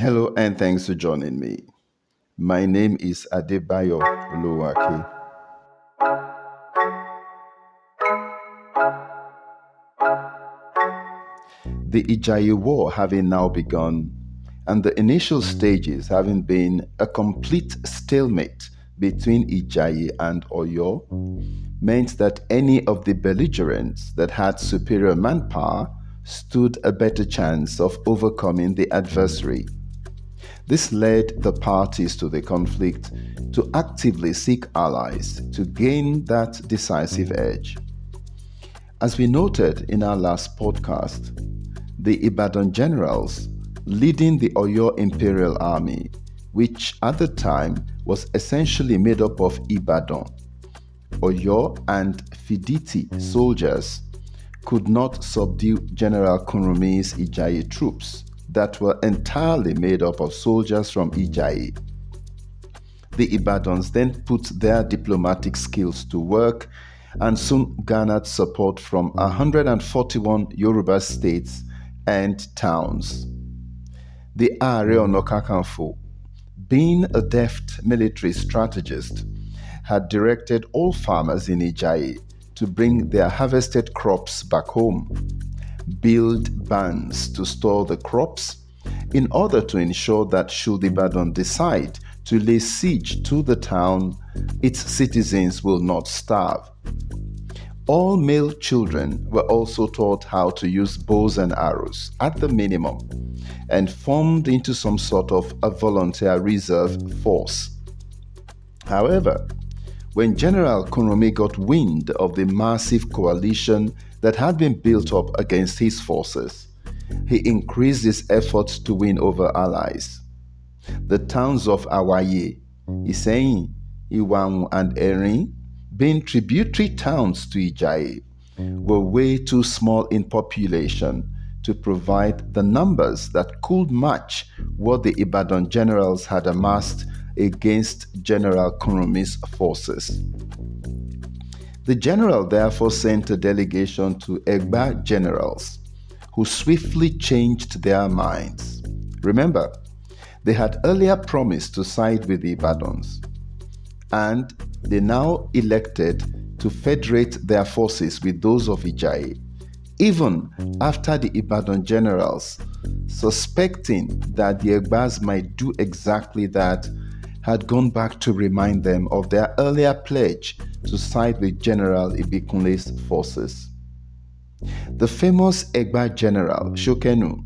Hello and thanks for joining me. My name is Adebayo Oluwake. The Ijayi War having now begun, and the initial stages having been a complete stalemate between Ijayi and Oyo, meant that any of the belligerents that had superior manpower stood a better chance of overcoming the adversary. This led the parties to the conflict to actively seek allies to gain that decisive edge. As we noted in our last podcast, the Ibadan generals leading the Oyo Imperial Army, which at the time was essentially made up of Ibadan, Oyo, and Fiditi soldiers, could not subdue General Kurumi's Ijayi troops that were entirely made up of soldiers from Ijayi. The Ibadans then put their diplomatic skills to work and soon garnered support from 141 Yoruba states and towns. The Are Onakakanfo, being a deft military strategist, had directed all farmers in Ijayi to bring their harvested crops back home, build barns to store the crops, in order to ensure that should Ibadan decide to lay siege to the town, its citizens will not starve. All male children were also taught how to use bows and arrows at the minimum and formed into some sort of a volunteer reserve force. However, when General Kunromi got wind of the massive coalition that had been built up against his forces, he increased his efforts to win over allies. The towns of Awaye, Iseyin, Iwangu, and Erin, being tributary towns to Ijayi, were way too small in population to provide the numbers that could match what the Ibadan generals had amassed against General Kurumi's forces. The general therefore sent a delegation to Egba generals, who swiftly changed their minds. Remember, they had earlier promised to side with the Ibadans, and they now elected to federate their forces with those of Ijayi, even after the Ibadan generals, suspecting that the Egbas might do exactly that, had gone back to remind them of their earlier pledge to side with General Ibikunle's forces. The famous Egba general, Shokenu,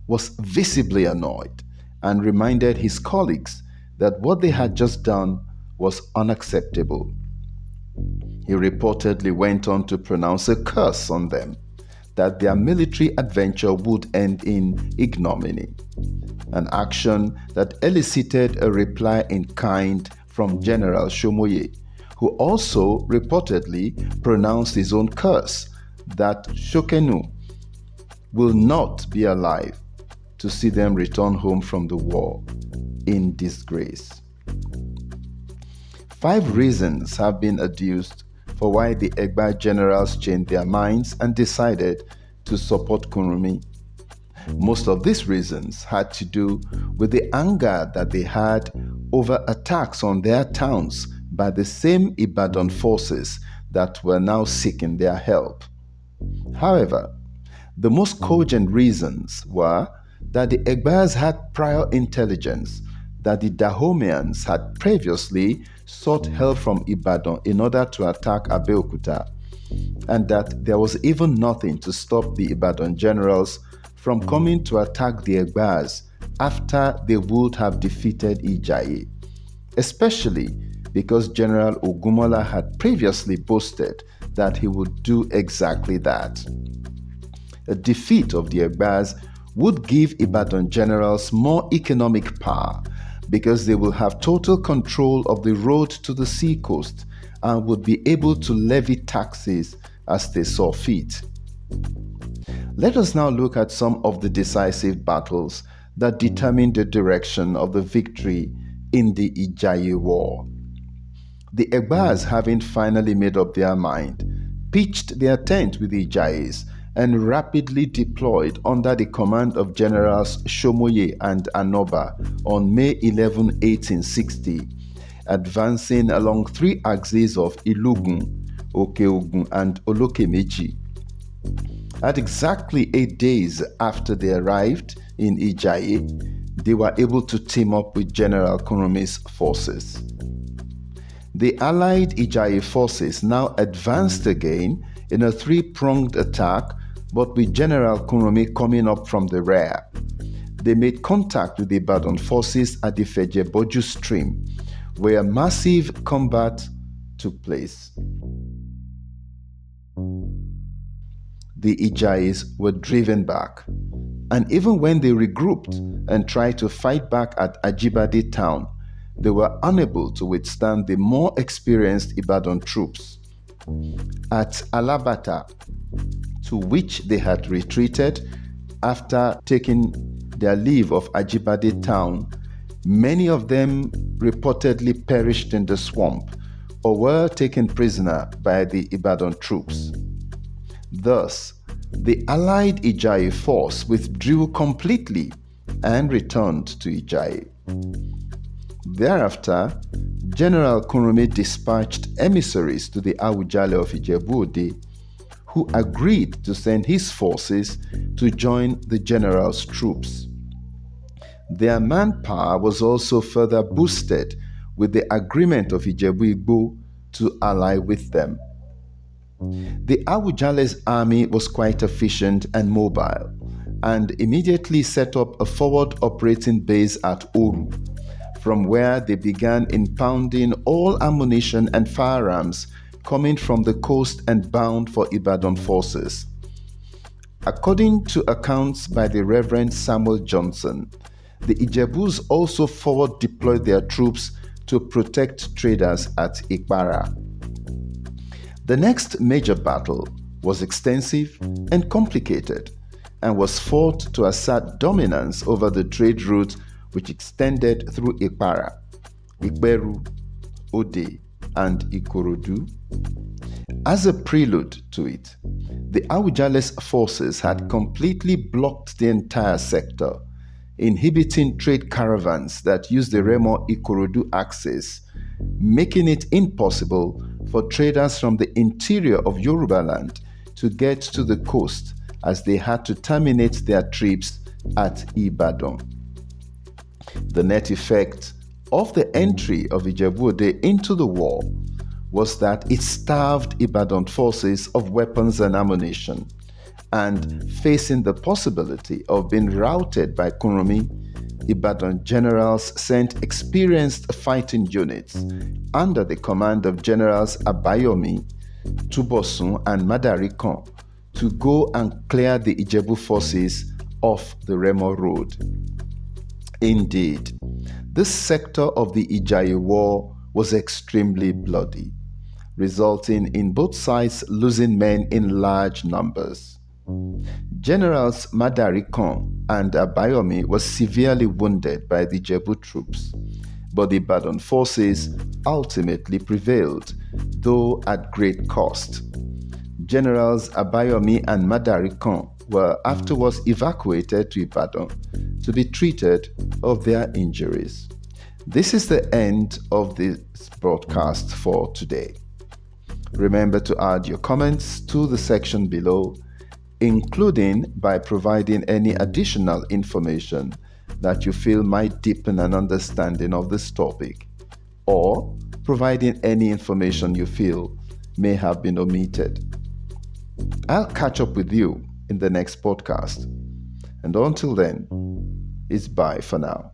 was visibly annoyed and reminded his colleagues that what they had just done was unacceptable. He reportedly went on to pronounce a curse on them that their military adventure would end in ignominy, an action that elicited a reply in kind from General Shomoye, who also reportedly pronounced his own curse that Shokenu will not be alive to see them return home from the war in disgrace. 5 reasons have been adduced for why the Egba generals changed their minds and decided to support Kurumi. Most of these reasons had to do with the anger that they had over attacks on their towns by the same Ibadan forces that were now seeking their help. However, the most cogent reasons were that the Egbas had prior intelligence that the Dahomeans had previously sought help from Ibadan in order to attack Abeokuta, and that there was even nothing to stop the Ibadan generals from coming to attack the Egbas after they would have defeated Ijayi, especially because General Ogumola had previously boasted that he would do exactly that. A defeat of the Egbas would give Ibadan generals more economic power because they will have total control of the road to the sea coast and would be able to levy taxes as they saw fit. Let us now look at some of the decisive battles that determined the direction of the victory in the Ijayi War. The Egbas, having finally made up their mind, pitched their tent with the Ijayis and rapidly deployed under the command of Generals Shomoye and Anoba on May 11, 1860, advancing along three axes of Ilugun, Okeogun, and Olokemeji. At exactly 8 days after they arrived in Ijaye, they were able to team up with General Kurumi's forces. The allied Ijaye forces now advanced again in a three-pronged attack, but with General Kurumi coming up from the rear. They made contact with the Ibadan forces at the Fejeboju stream, where massive combat took place. The Ijayes were driven back, and even when they regrouped and tried to fight back at Ajibade town, they were unable to withstand the more experienced Ibadan troops. At Alabata, to which they had retreated after taking their leave of Ajibade town, many of them reportedly perished in the swamp or were taken prisoner by the Ibadan troops. Thus, the allied Ijaye force withdrew completely and returned to Ijaye. Thereafter, General Kurumi dispatched emissaries to the Awujale of Ijebu-Ode, who agreed to send his forces to join the general's troops. Their manpower was also further boosted with the agreement of Ijebu-Igbo to ally with them. The Awujale's army was quite efficient and mobile, and immediately set up a forward operating base at Oru, from where they began impounding all ammunition and firearms coming from the coast and bound for Ibadan forces. According to accounts by the Reverend Samuel Johnson, the Ijebus also forward deployed their troops to protect traders at Ikpara. The next major battle was extensive and complicated, and was fought to assert dominance over the trade route which extended through Ikpara, Ikperu, Ode, and Ikorodu. As a prelude to it, the Awujale's forces had completely blocked the entire sector, inhibiting trade caravans that used the Remo-Ikorodu axis, making it impossible for traders from the interior of Yorubaland to get to the coast, as they had to terminate their trips at Ibadan. The net effect of the entry of Ijebu-Ode into the war was that it starved Ibadan forces of weapons and ammunition, and facing the possibility of being routed by Kurumi, Ibadan generals sent experienced fighting units under the command of Generals Abayomi, Tubosun, and Madarikon to go and clear the Ijebu forces off the Remo Road. Indeed, this sector of the Ijaye War was extremely bloody, resulting in both sides losing men in large numbers. Generals Madarikon and Abayomi were severely wounded by the Ijebu troops, but the Ibadan forces ultimately prevailed, though at great cost. Generals Abayomi and Madarikon were afterwards evacuated to Ibadan to be treated of their injuries. This is the end of this broadcast for today. Remember to add your comments to the section below, including by providing any additional information that you feel might deepen an understanding of this topic, or providing any information you feel may have been omitted. I'll catch up with you in the next podcast. And until then, it's bye for now.